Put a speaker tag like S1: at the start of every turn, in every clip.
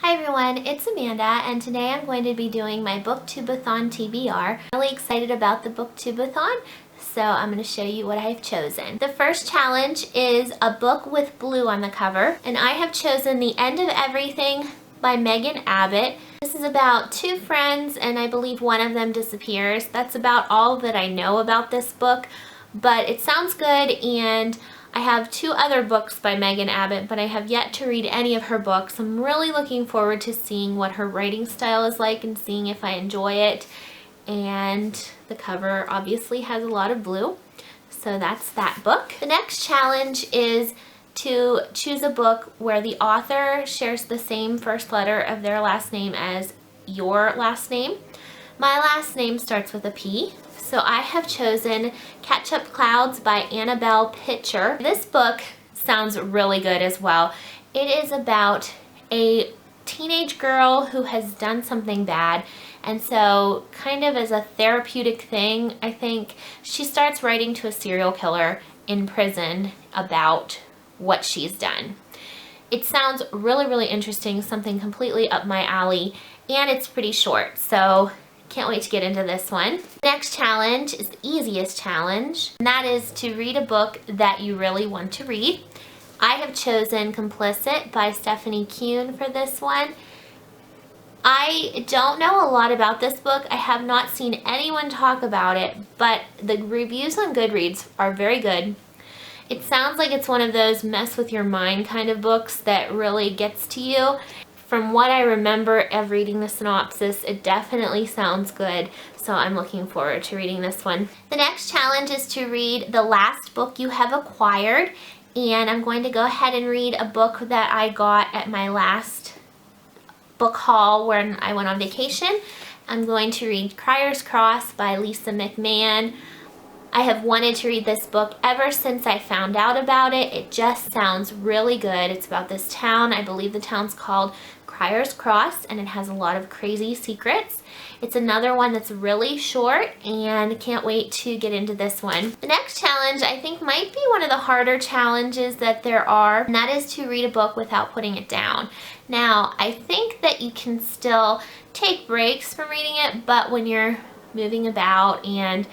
S1: Hi everyone, it's Amanda, and today I'm going to be doing my Booktubeathon TBR. I'm really excited about the Booktubeathon, so I'm going to show you what I've chosen. The first challenge is a book with blue on the cover, and I have chosen The End of Everything by Megan Abbott. This is about two friends, and I believe one of them disappears. That's about all that I know about this book, but it sounds good, and I have two other books by Megan Abbott, but I have yet to read any of her books. I'm really looking forward to seeing what her writing style is like and seeing if I enjoy it. And the cover obviously has a lot of blue, so that's that book. The next challenge is to choose a book where the author shares the same first letter of their last name as your last name. My last name starts with a P. So I have chosen Ketchup Clouds by Annabelle Pitcher. This book sounds really good as well. It is about a teenage girl who has done something bad, and so kind of as a therapeutic thing, I think she starts writing to a serial killer in prison about what she's done. It sounds really interesting, something completely up my alley, and it's pretty short, so can't wait to get into this one. The next challenge is the easiest challenge, and that is to read a book that you really want to read. I have chosen Complicity by Stephanie Kuhn for this one. I don't know a lot about this book. I have not seen anyone talk about it, but the reviews on Goodreads are very good. It sounds like it's one of those mess with your mind kind of books that really gets to you. From what I remember of reading the synopsis, it definitely sounds good, so I'm looking forward to reading this one. The next challenge is to read the last book you have acquired, and I'm going to go ahead and read a book that I got at my last book haul when I went on vacation. I'm going to read Criers Cross by Lisa McMahon. I have wanted to read this book ever since I found out about it. It just sounds really good. It's about this town. I believe the town's called Criers Cross, and it has a lot of crazy secrets. It's another one that's really short, and can't wait to get into this one. The next challenge I think might be one of the harder challenges that there are, and that is to read a book without putting it down. Now, I think that you can still take breaks from reading it, but when you're moving about and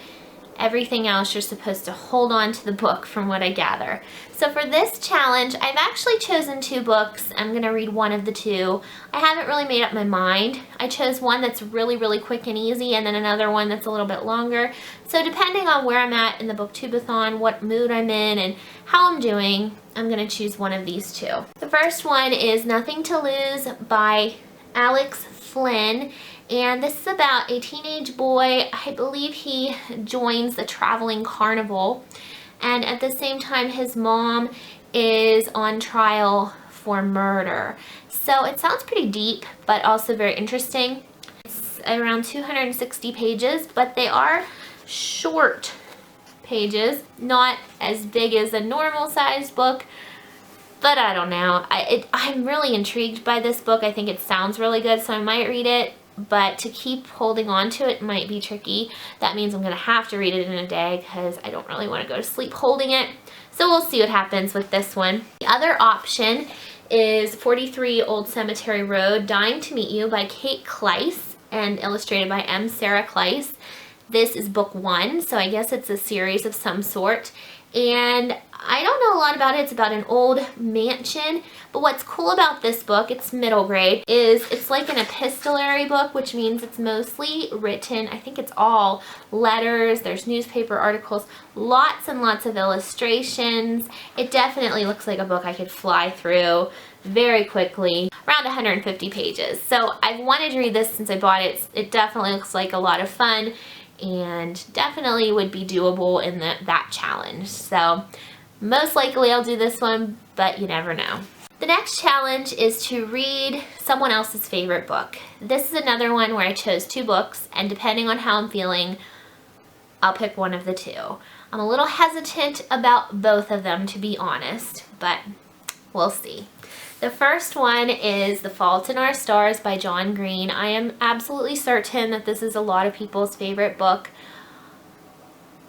S1: everything else, you're supposed to hold on to the book from what I gather. So for this challenge, I've actually chosen two books. I'm going to read one of the two. I haven't really made up my mind. I chose one that's really quick and easy, and then another one that's a little bit longer. So depending on where I'm at in the Booktubeathon, what mood I'm in, and how I'm doing, I'm going to choose one of these two. The first one is Nothing to Lose by Alex Flynn. And this is about a teenage boy. I believe he joins the traveling carnival, and at the same time his mom is on trial for murder. So it sounds pretty deep, but also very interesting. It's around 260 pages, but they are short pages, not as big as a normal sized book. But I don't know. I'm really intrigued by this book. I think it sounds really good, so I might read it. But to keep holding on to it might be tricky. That means I'm going to have to read it in a day because I don't really want to go to sleep holding it. So we'll see what happens with this one. The other option is 43 Old Cemetery Road, Dying to Meet You by Kate Kleiss and illustrated by M. Sarah Kleiss. This is book one, so I guess it's a series of some sort. And I don't know a lot about it. It's about an old mansion, but what's cool about this book, it's middle grade, is it's like an epistolary book, which means it's mostly written, I think it's all letters, there's newspaper articles, lots and lots of illustrations. It definitely looks like a book I could fly through very quickly, around 150 pages. So I've wanted to read this since I bought it. It definitely looks like a lot of fun, and definitely would be doable in that challenge. So most likely I'll do this one, but you never know. The next challenge is to read someone else's favorite book. This is another one where I chose two books, and depending on how I'm feeling, I'll pick one of the two. I'm a little hesitant about both of them, to be honest, but we'll see. The first one is The Fault in Our Stars by John Green. I am absolutely certain that this is a lot of people's favorite book.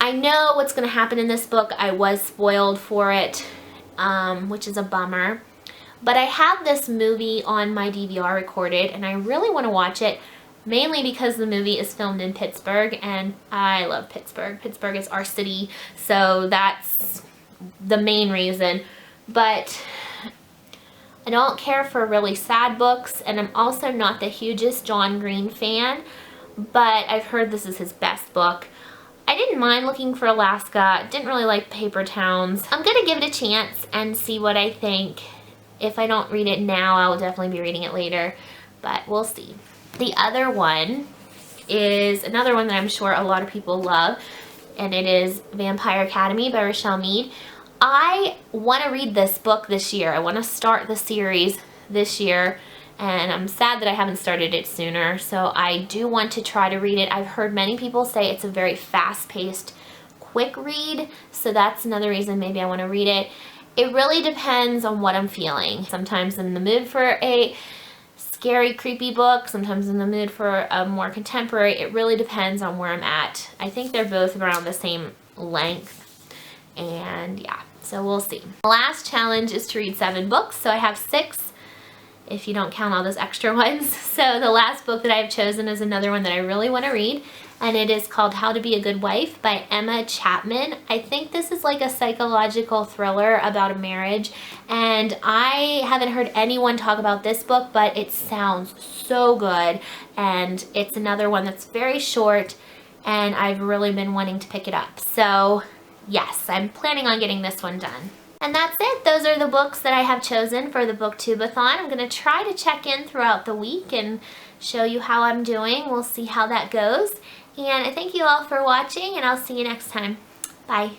S1: I know what's going to happen in this book. I was spoiled for it, which is a bummer. But I have this movie on my DVR recorded, and I really want to watch it, mainly because the movie is filmed in Pittsburgh, and I love Pittsburgh. Pittsburgh is our city, so that's the main reason. But I don't care for really sad books, and I'm also not the hugest John Green fan, but I've heard this is his best book. I didn't mind Looking for Alaska, didn't really like Paper Towns. I'm gonna give it a chance and see what I think. If I don't read it now, I will definitely be reading it later, but we'll see. The other one is another one that I'm sure a lot of people love, and it is Vampire Academy by Rochelle Mead. I want to read this book this year. I want to start the series this year, and I'm sad that I haven't started it sooner, so I do want to try to read it. I've heard many people say it's a very fast-paced, quick read, so that's another reason maybe I want to read it. It really depends on what I'm feeling. Sometimes I'm in the mood for a scary, creepy book, sometimes in the mood for a more contemporary. It really depends on where I'm at. I think they're both around the same length, and yeah, so we'll see. The last challenge is to read 7 books, so I have 6 if you don't count all those extra ones. So the last book that I've chosen is another one that I really want to read, and it is called How to Be a Good Wife by Emma Chapman. I think this is like a psychological thriller about a marriage, and I haven't heard anyone talk about this book, but it sounds so good, and it's another one that's very short, and I've really been wanting to pick it up. So yes, I'm planning on getting this one done. And that's it. Those are the books that I have chosen for the Booktubeathon. I'm going to try to check in throughout the week and show you how I'm doing. We'll see how that goes. And I thank you all for watching, and I'll see you next time. Bye.